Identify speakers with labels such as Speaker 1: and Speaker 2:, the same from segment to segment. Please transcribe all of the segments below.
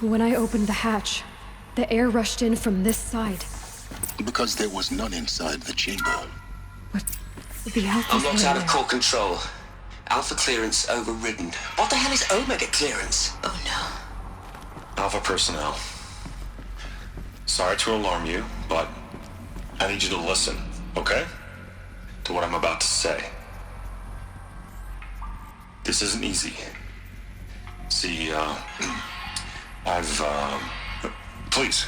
Speaker 1: When I opened the hatch, the air rushed in from this side.
Speaker 2: Because there was none inside the chamber.
Speaker 1: But the Alpha...
Speaker 3: Unlocked out of core control. Alpha clearance overridden. What the hell is Omega clearance? Oh no.
Speaker 4: Alpha personnel. Sorry to alarm you, but I need you to listen, okay? To what I'm about to say. This isn't easy. See, please,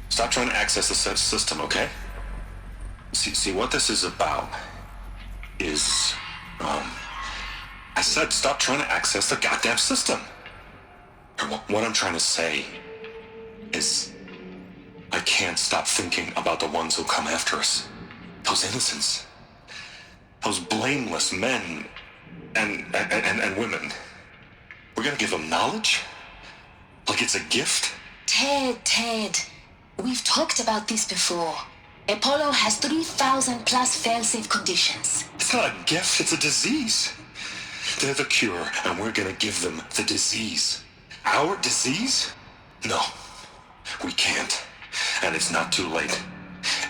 Speaker 4: stop trying to access the system, okay? See, what this is about is, I said stop trying to access the goddamn system. What I'm trying to say is, I can't stop thinking about the ones who come after us. Those innocents. Those blameless men and women. We're gonna give them knowledge? Like it's a gift?
Speaker 5: Ted. We've talked about this before. Apollo has 3,000 plus fail-safe conditions.
Speaker 4: It's not a gift, it's a disease. They're the cure, and we're gonna give them the disease. Our disease? No, we can't. And it's not too late.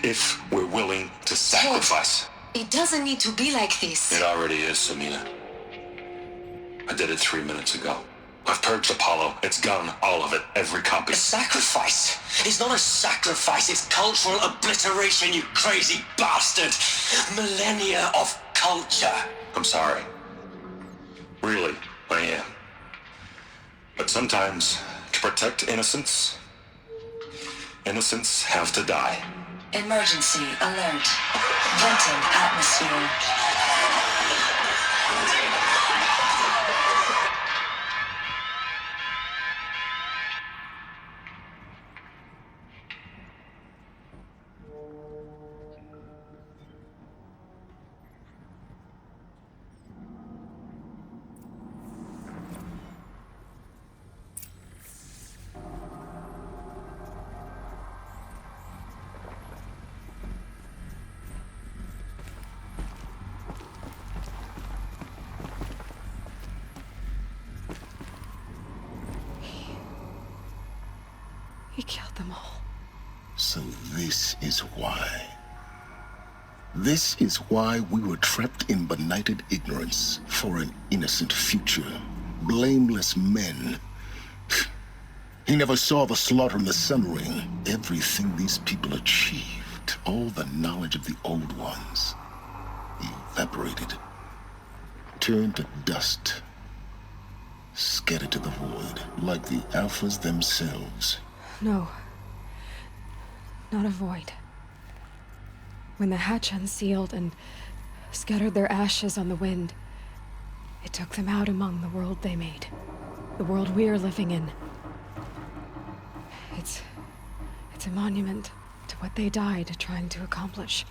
Speaker 4: If we're willing to sacrifice.
Speaker 5: Ted, it doesn't need to be like this.
Speaker 4: It already is, Samina. I did it 3 minutes ago. I've purged Apollo. It's gone, all of it, every copy.
Speaker 3: A sacrifice? It's not a sacrifice, it's cultural obliteration, you crazy bastard! Millennia of culture!
Speaker 4: I'm sorry. Really, I am. But sometimes, to protect innocence have to die.
Speaker 5: Emergency alert. Venting atmosphere.
Speaker 1: He killed them all.
Speaker 2: So this is why. This is why we were trapped in benighted ignorance for an innocent future. Blameless men. He never saw the slaughter in the Sun Ring. Everything these people achieved, all the knowledge of the old ones, evaporated. Turned to dust. Scattered to the void, like the Alphas themselves.
Speaker 1: No. Not a void. When the hatch unsealed and scattered their ashes on the wind, it took them out among the world they made. The world we're living in. It's a monument to what they died trying to accomplish.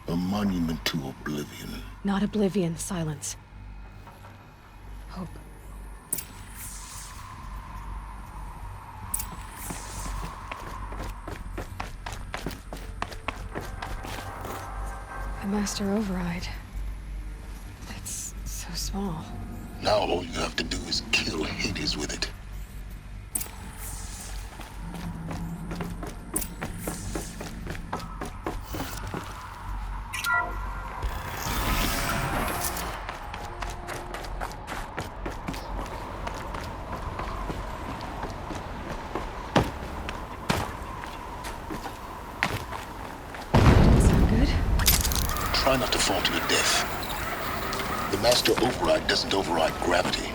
Speaker 2: A monument to oblivion.
Speaker 1: Not oblivion, silence. Hope. The Master Override. It's so small.
Speaker 2: Now all you have to do is kill Hades with it. Try not to fall to your death. The Master Override doesn't override gravity.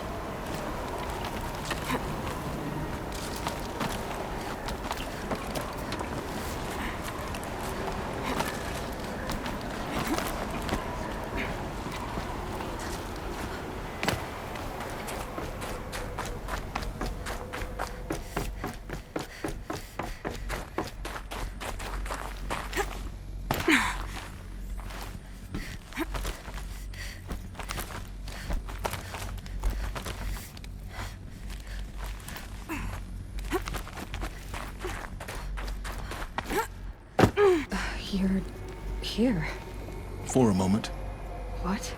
Speaker 1: You're here.
Speaker 2: For a moment.
Speaker 1: What?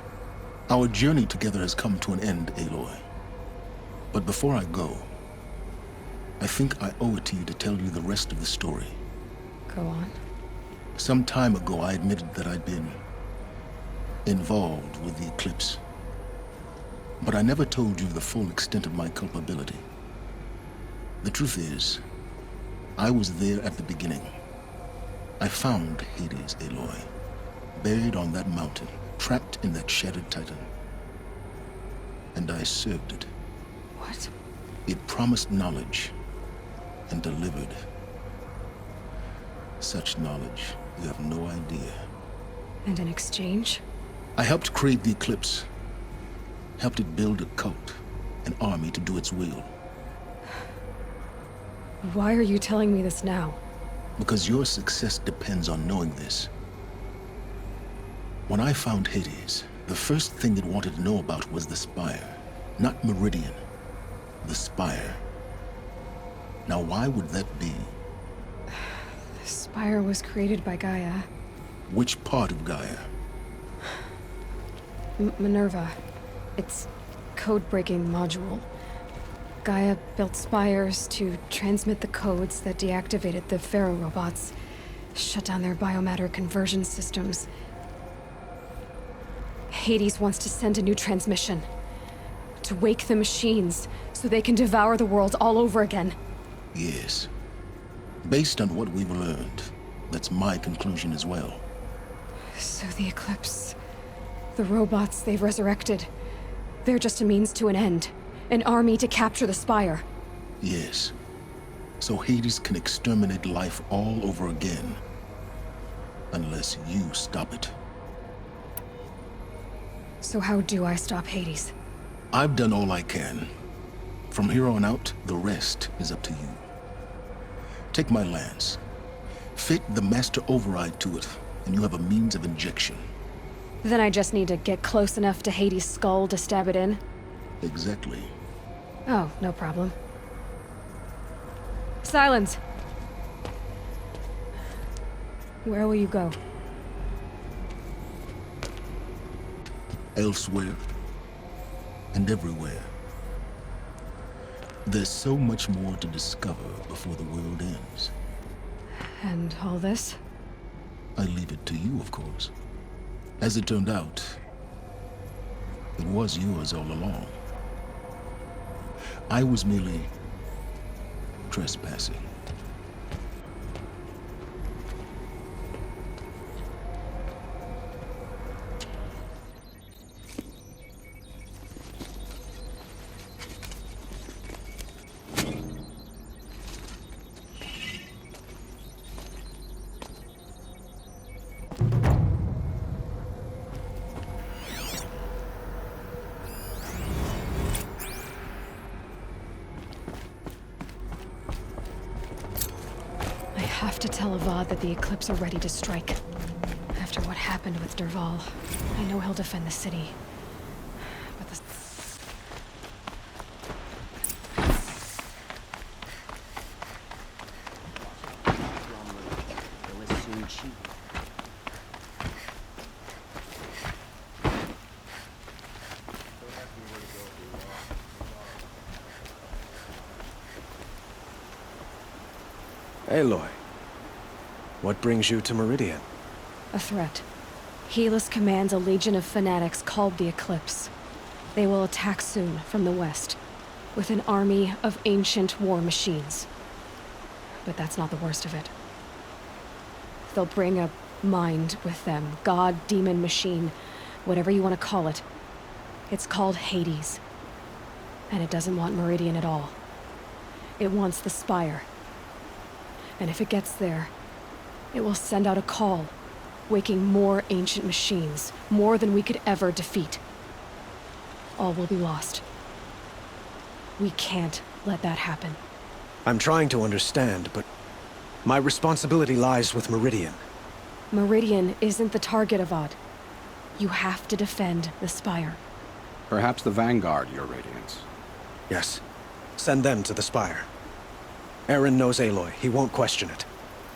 Speaker 2: Our journey together has come to an end, Aloy. But before I go, I think I owe it to you to tell you the rest of the story.
Speaker 1: Go on.
Speaker 2: Some time ago, I admitted that I'd been involved with the eclipse. But I never told you the full extent of my culpability. The truth is, I was there at the beginning. I found Hades, Aloy, buried on that mountain, trapped in that shattered titan. And I served it.
Speaker 1: What?
Speaker 2: It promised knowledge and delivered. Such knowledge, you have no idea.
Speaker 1: And in exchange?
Speaker 2: I helped create the Eclipse. Helped it build a cult, an army to do its will.
Speaker 1: Why are you telling me this now?
Speaker 2: Because your success depends on knowing this. When I found Hades, the first thing it wanted to know about was the Spire. Not Meridian. The Spire. Now why would that be?
Speaker 1: The Spire was created by Gaia.
Speaker 2: Which part of Gaia?
Speaker 1: Minerva. Its code-breaking module. Gaia built spires to transmit the codes that deactivated the Pharaoh robots, shut down their biomatter conversion systems. Hades wants to send a new transmission. To wake the machines, so they can devour the world all over again.
Speaker 2: Yes. Based on what we've learned, that's my conclusion as well.
Speaker 1: So the Eclipse... the robots they've resurrected... they're just a means to an end. An army to capture the Spire.
Speaker 2: Yes. So Hades can exterminate life all over again. Unless you stop it.
Speaker 1: So how do I stop Hades?
Speaker 2: I've done all I can. From here on out, the rest is up to you. Take my lance. Fit the Master Override to it, and you have a means of injection.
Speaker 1: Then I just need to get close enough to Hades' skull to stab it in?
Speaker 2: Exactly.
Speaker 1: Oh, no problem. Silence! Where will you go?
Speaker 2: Elsewhere. And everywhere. There's so much more to discover before the world ends.
Speaker 1: And all this?
Speaker 2: I leave it to you, of course. As it turned out, it was yours all along. I was merely trespassing.
Speaker 1: I have to tell Avad that the Eclipse are ready to strike. After what happened with Dervahl, I know he'll defend the city. But the...
Speaker 6: Aloy, what brings you to Meridian?
Speaker 1: A threat. Helis commands a legion of fanatics called the Eclipse. They will attack soon from the west, with an army of ancient war machines. But that's not the worst of it. They'll bring a mind with them, god, demon, machine, whatever you want to call it. It's called Hades. And it doesn't want Meridian at all. It wants the Spire. And if it gets there, it will send out a call, waking more ancient machines, more than we could ever defeat. All will be lost. We can't let that happen.
Speaker 6: I'm trying to understand, but my responsibility lies with Meridian.
Speaker 1: Meridian isn't the target, Avad. You have to defend the Spire.
Speaker 7: Perhaps the Vanguard, Your Radiance.
Speaker 6: Yes. Send them to the Spire. Eren knows Aloy. He won't question it.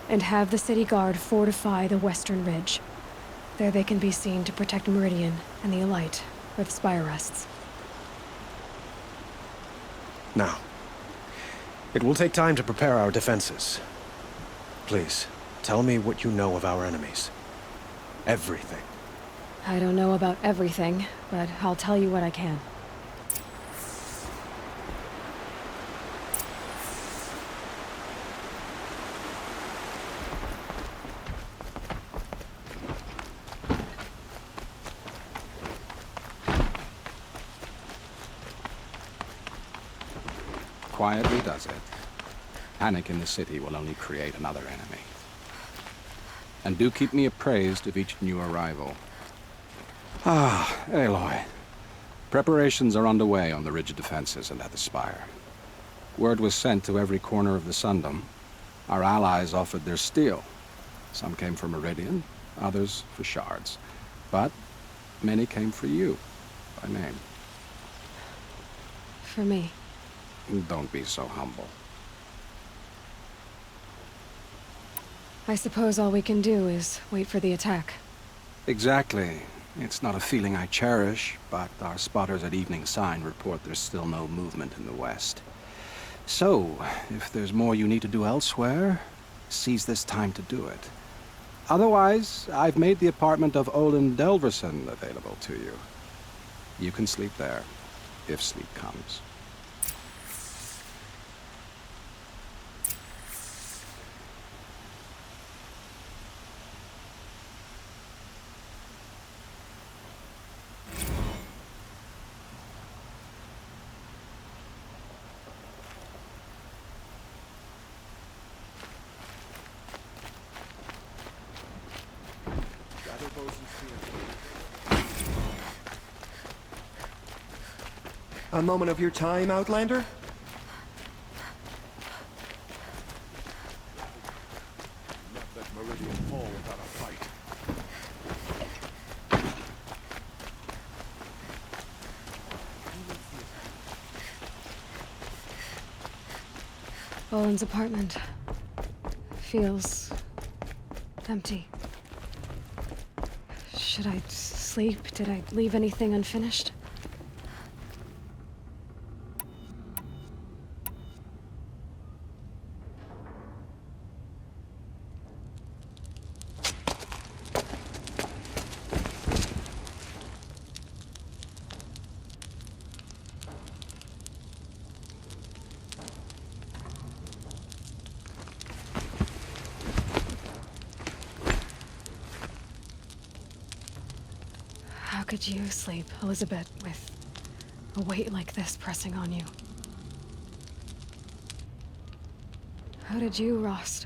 Speaker 1: And have the city guard fortify the western ridge. There they can be seen to protect Meridian and the Elite, where the Spire rests.
Speaker 6: Now, It will take time to prepare our defenses. Please, tell me what you know of our enemies. Everything.
Speaker 1: I don't know about everything, but I'll tell you what I can.
Speaker 7: Quietly does it. Panic in the city will only create another enemy. And do keep me appraised of each new arrival. Ah, Aloy. Preparations are underway on the rigid defenses and at the spire. Word was sent to every corner of the Sundom. Our allies offered their steel. Some came for Meridian, others for shards. But many came for you, by name.
Speaker 1: For me.
Speaker 7: Don't be so humble.
Speaker 1: I suppose all we can do is wait for the attack.
Speaker 7: Exactly. It's not a feeling I cherish, but our spotters at Evening Sign report there's still no movement in the west. So, if there's more you need to do elsewhere, seize this time to do it. Otherwise, I've made the apartment of Olin Delverson available to you. You can sleep there, if sleep comes.
Speaker 8: A moment of your time, Outlander?
Speaker 9: Not let Meridian fall without a fight.
Speaker 1: Olin's apartment feels empty. Should I sleep? Did I leave anything unfinished? How could you sleep, Elizabeth, with a weight like this pressing on you? How did you, Rost,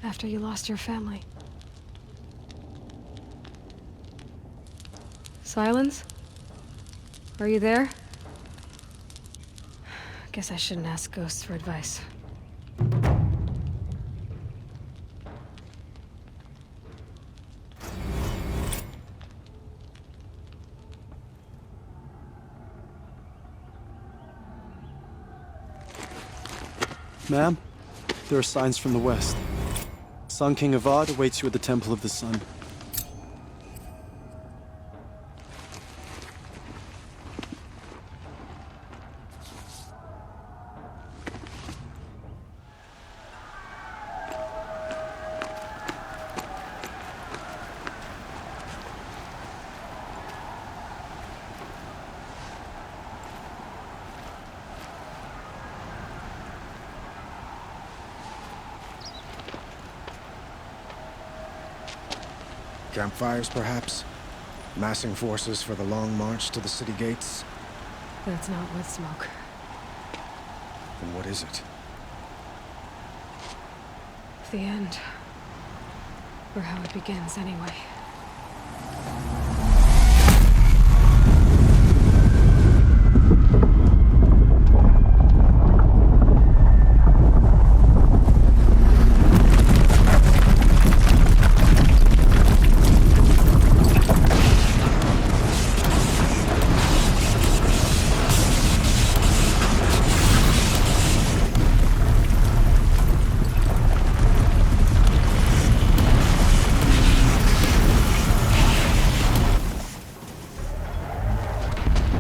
Speaker 1: after you lost your family? Silence? Are you there? Guess I shouldn't ask ghosts for advice.
Speaker 10: Ma'am, there are signs from the west. Sun King Avad awaits you at the Temple of the Sun.
Speaker 6: Campfires, perhaps? Massing forces for the long march to the city gates?
Speaker 1: That's not with smoke.
Speaker 6: Then what is it?
Speaker 1: The end. Or how it begins, anyway.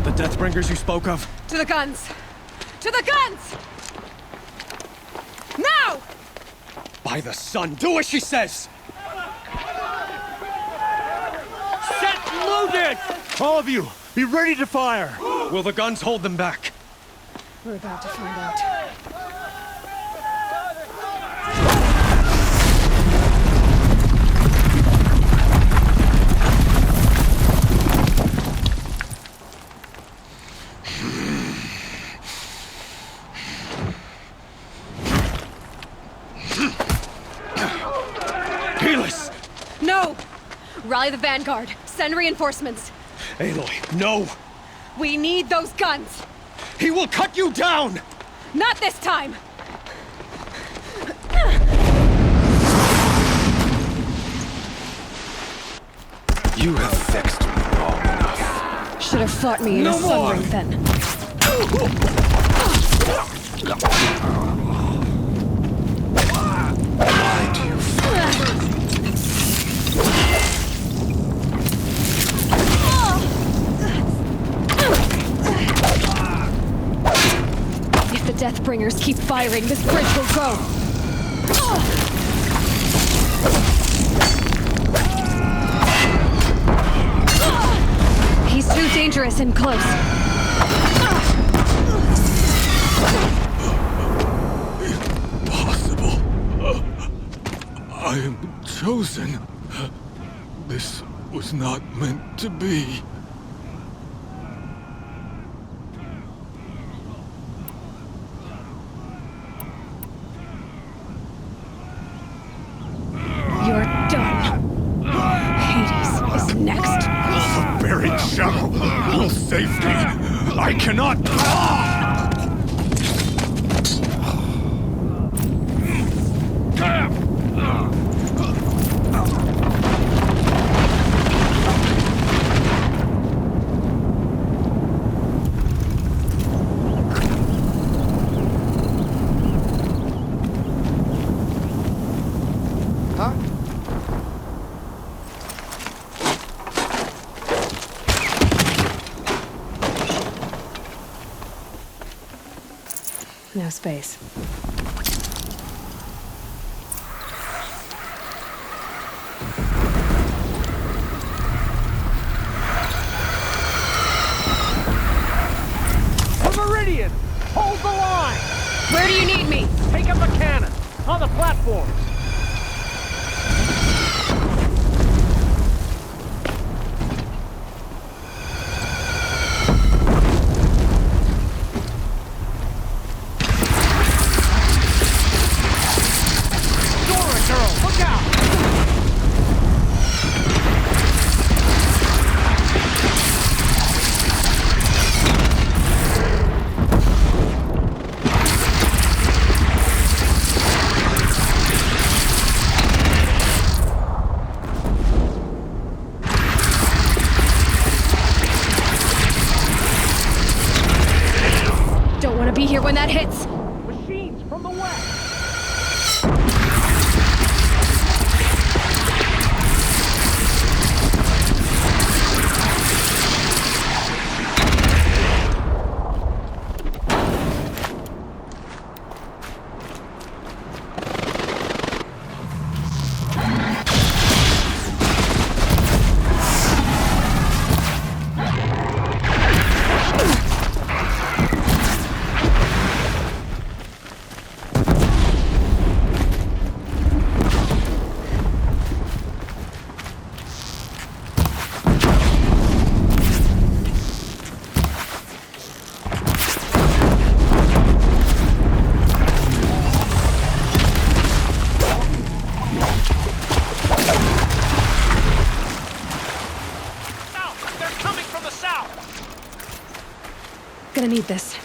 Speaker 6: The Deathbringers you spoke of?
Speaker 1: To the guns! To the guns!
Speaker 6: By the sun, do as she says!
Speaker 9: Set loaded! All of you, be ready to fire!
Speaker 6: Will the guns hold them back?
Speaker 1: We're about to find out.
Speaker 6: Helis!
Speaker 1: No! Rally the vanguard. Send reinforcements.
Speaker 6: Aloy, no!
Speaker 1: We need those guns!
Speaker 6: He will cut you down!
Speaker 1: Not this time!
Speaker 6: You have vexed me long enough.
Speaker 1: Should have fought me in a sunring then.
Speaker 6: Why do you
Speaker 1: If the Deathbringers keep firing, this bridge will go. He's too dangerous and close.
Speaker 9: Impossible. I am chosen. This was not meant to be.
Speaker 1: You're done. Hades is next.
Speaker 9: The buried shadow will save me. I cannot.
Speaker 1: No space.
Speaker 11: The Meridian! Hold the line!
Speaker 1: Where do you need me?
Speaker 11: Take up a cannon! On the platform!
Speaker 1: Be here when that hits.
Speaker 11: Machines from the west!
Speaker 1: Gonna need this.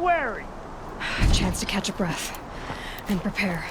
Speaker 11: wary.
Speaker 1: Chance to catch a breath and prepare.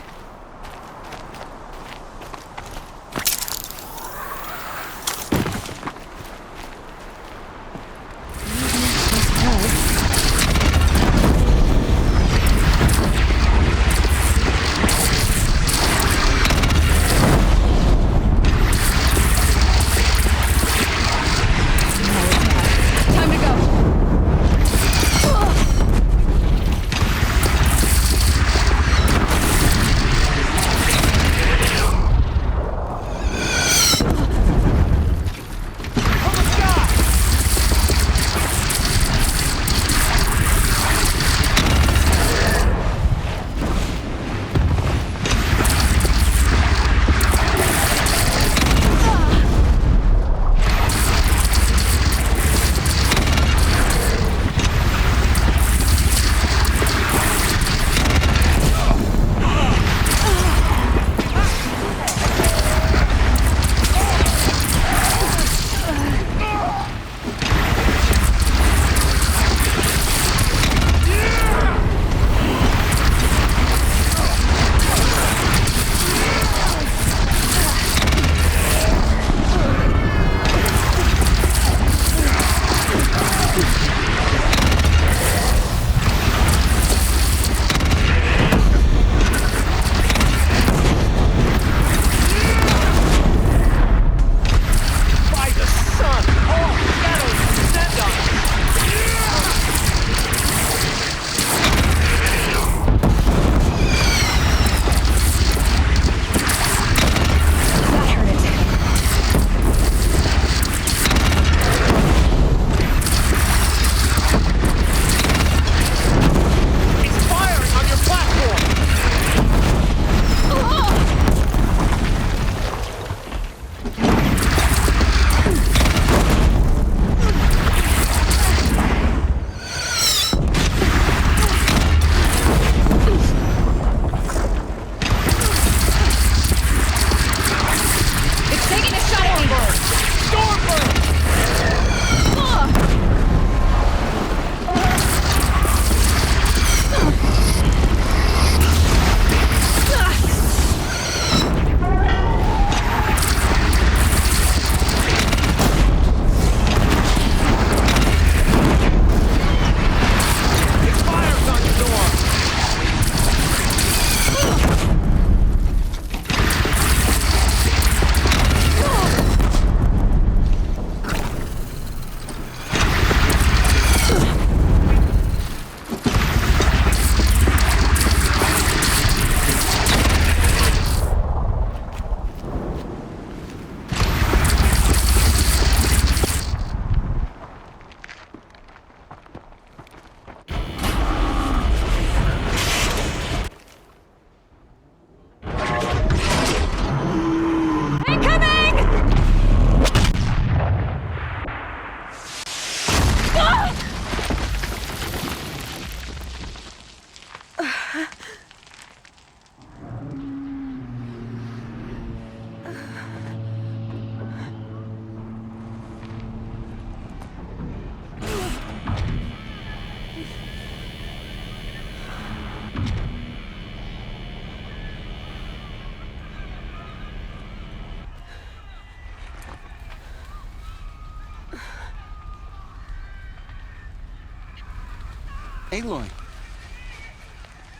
Speaker 12: Aloy!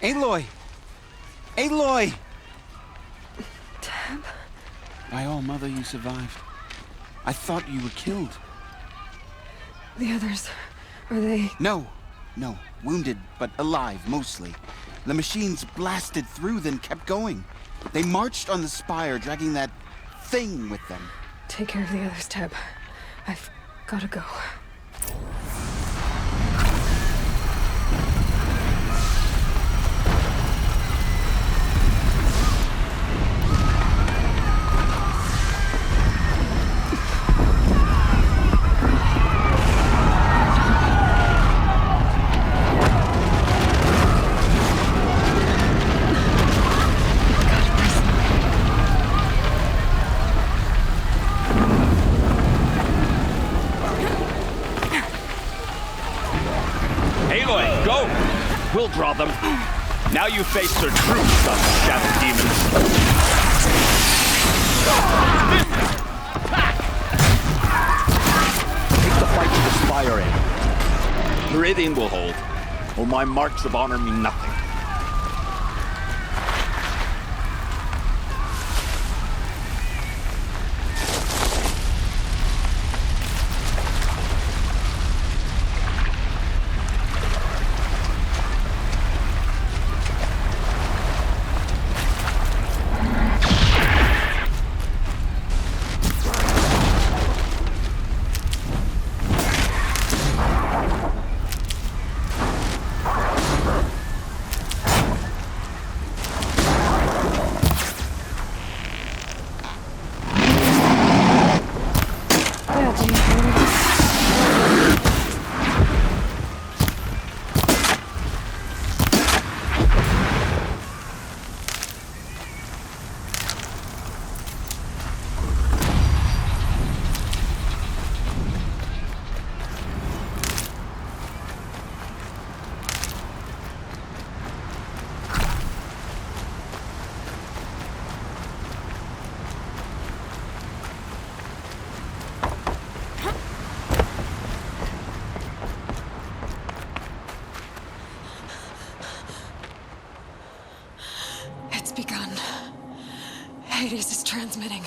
Speaker 12: Aloy! Aloy!
Speaker 1: Teb?
Speaker 12: My all-mother, you survived. I thought you were killed.
Speaker 1: The others, are they...
Speaker 12: No. Wounded, but alive, mostly. The machines blasted through, then kept going. They marched on the spire, dragging that thing with them.
Speaker 1: Take care of the others, Teb. I've gotta go.
Speaker 9: We'll draw them. Now you face their true son, shadow demons. Take the fight to the spire end. Meridian will hold, or my marks of honor mean nothing.
Speaker 1: It's begun. Hades is transmitting.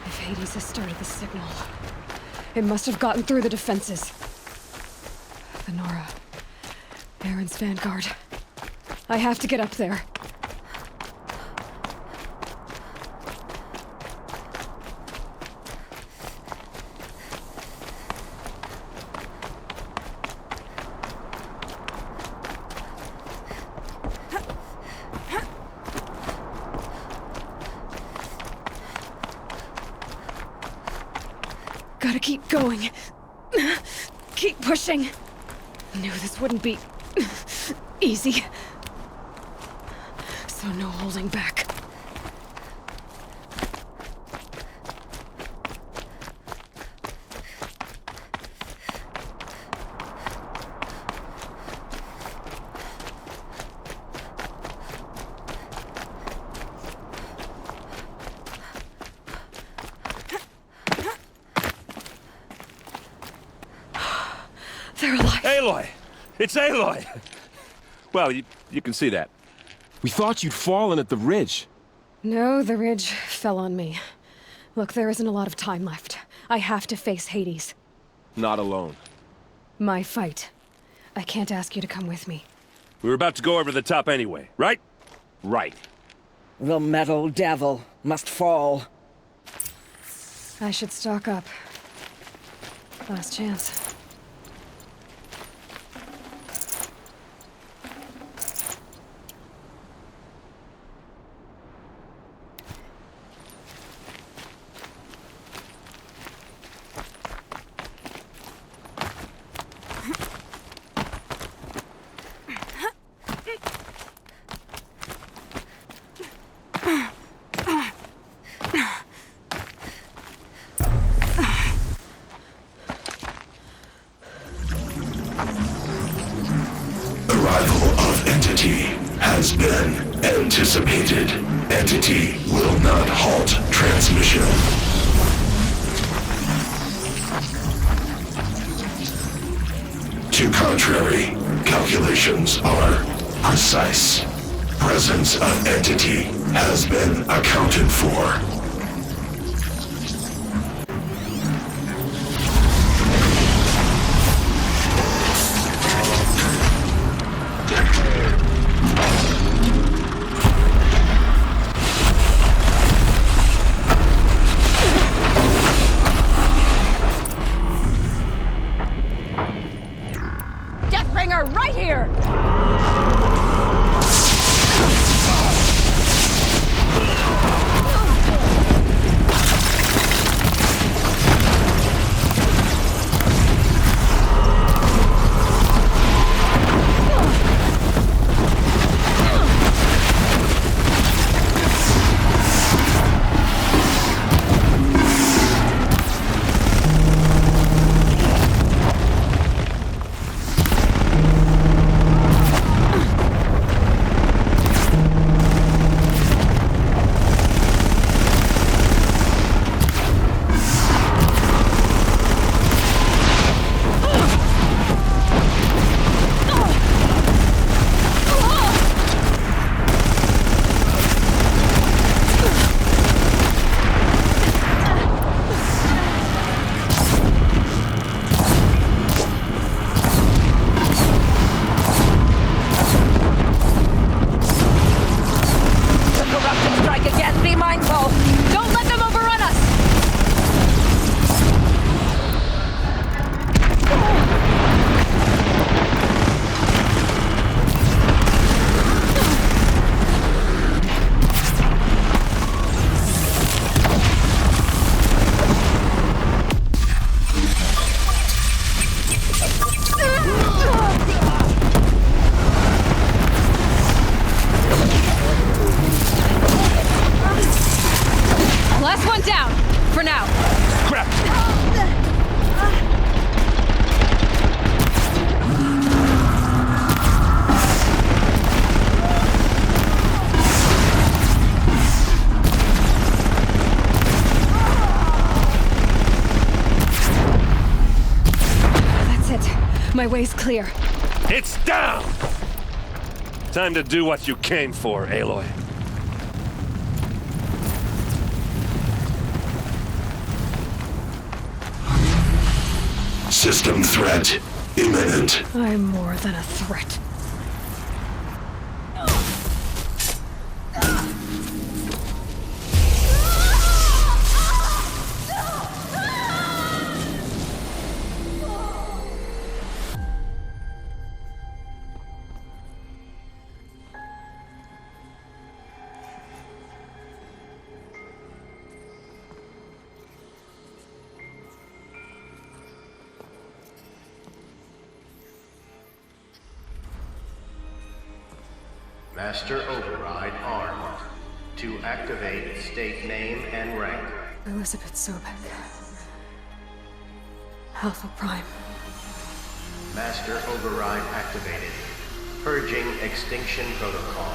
Speaker 1: If Hades has started the signal, it must have gotten through the defenses. The Nora. Aaron's vanguard. I have to get up there. Gotta keep going. Keep pushing. Knew this wouldn't be easy. So no holding back. They're alive.
Speaker 9: Aloy! It's Aloy! Well, you can see that.
Speaker 13: We thought you'd fallen at the ridge.
Speaker 1: No, the ridge fell on me. Look, there isn't a lot of time left. I have to face Hades.
Speaker 13: Not alone.
Speaker 1: My fight. I can't ask you to come with me.
Speaker 9: We were about to go over the top anyway, right? Right.
Speaker 14: The metal devil must fall.
Speaker 1: I should stock up. Last chance.
Speaker 15: anticipated, Entity will not halt transmission. To contrary, calculations are precise. Presence of Entity has been accounted for.
Speaker 1: Deathbringer, right here! Last one down, for now.
Speaker 13: Crap!
Speaker 1: That's it. My way's clear.
Speaker 13: It's down! Time to do what you came for, Aloy.
Speaker 15: System threat imminent.
Speaker 1: I'm more than a threat.
Speaker 16: Master Override armed. To activate, state name and rank.
Speaker 1: Elizabeth Sobek. Alpha Prime.
Speaker 16: Master Override activated. Purging Extinction Protocol.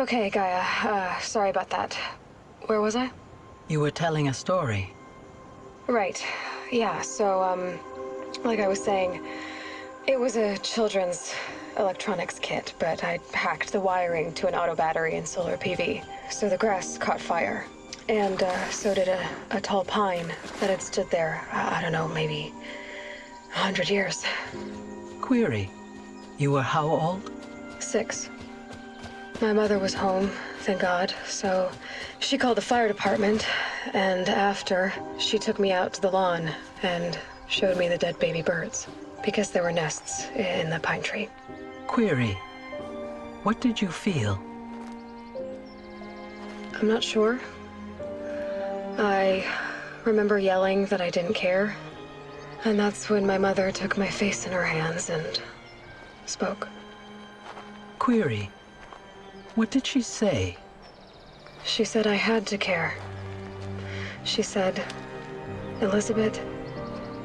Speaker 1: Okay, Gaia. Sorry about that. Where was I?
Speaker 17: You were telling a story.
Speaker 1: Right. Yeah, so, like I was saying, it was a children's electronics kit, but I hacked the wiring to an auto battery and solar PV. So the grass caught fire. And, so did a tall pine that had stood there, I don't know, maybe 100 years.
Speaker 17: Query. You were how old?
Speaker 1: 6. My mother was home, thank God, so she called the fire department, and after, she took me out to the lawn and showed me the dead baby birds, because there were nests in the pine tree.
Speaker 17: Query. What did you feel?
Speaker 1: I'm not sure. I remember yelling that I didn't care, and that's when my mother took my face in her hands and spoke.
Speaker 17: Query. What did she say?
Speaker 1: She said I had to care. She said, Elizabeth,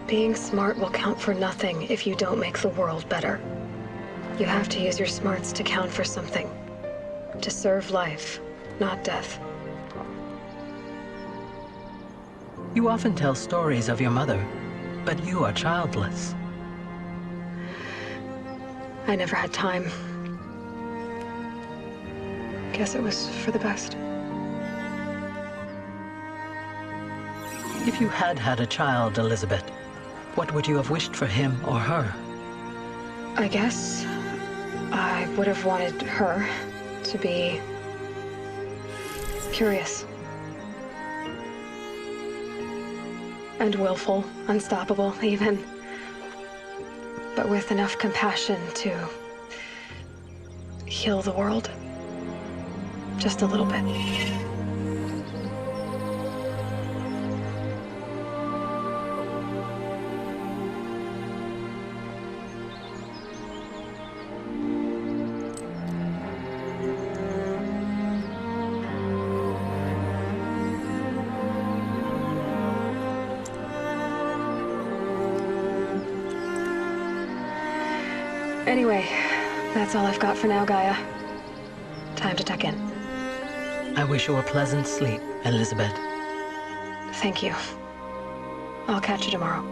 Speaker 1: being smart will count for nothing if you don't make the world better. You have to use your smarts to count for something. To serve life, not death.
Speaker 17: You often tell stories of your mother, but you are childless.
Speaker 1: I never had time. Guess it was for the best.
Speaker 17: If you had had a child, Elizabeth, what would you have wished for him or her?
Speaker 1: I guess I would have wanted her to be curious. And willful, unstoppable, even. But with enough compassion to heal the world. Just a little bit. Anyway, that's all I've got for now, Gaia. Time to tuck in.
Speaker 17: I wish you a pleasant sleep, Elizabeth.
Speaker 1: Thank you. I'll catch you tomorrow.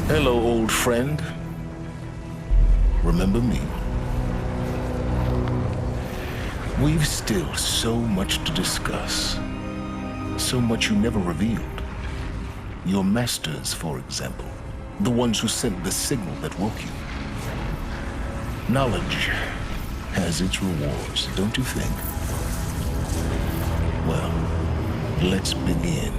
Speaker 2: Hello, old friend. Remember me? We've still so much to discuss. So much you never revealed. Your masters, for example. The ones who sent the signal that woke you. Knowledge has its rewards, don't you think? Well, let's begin.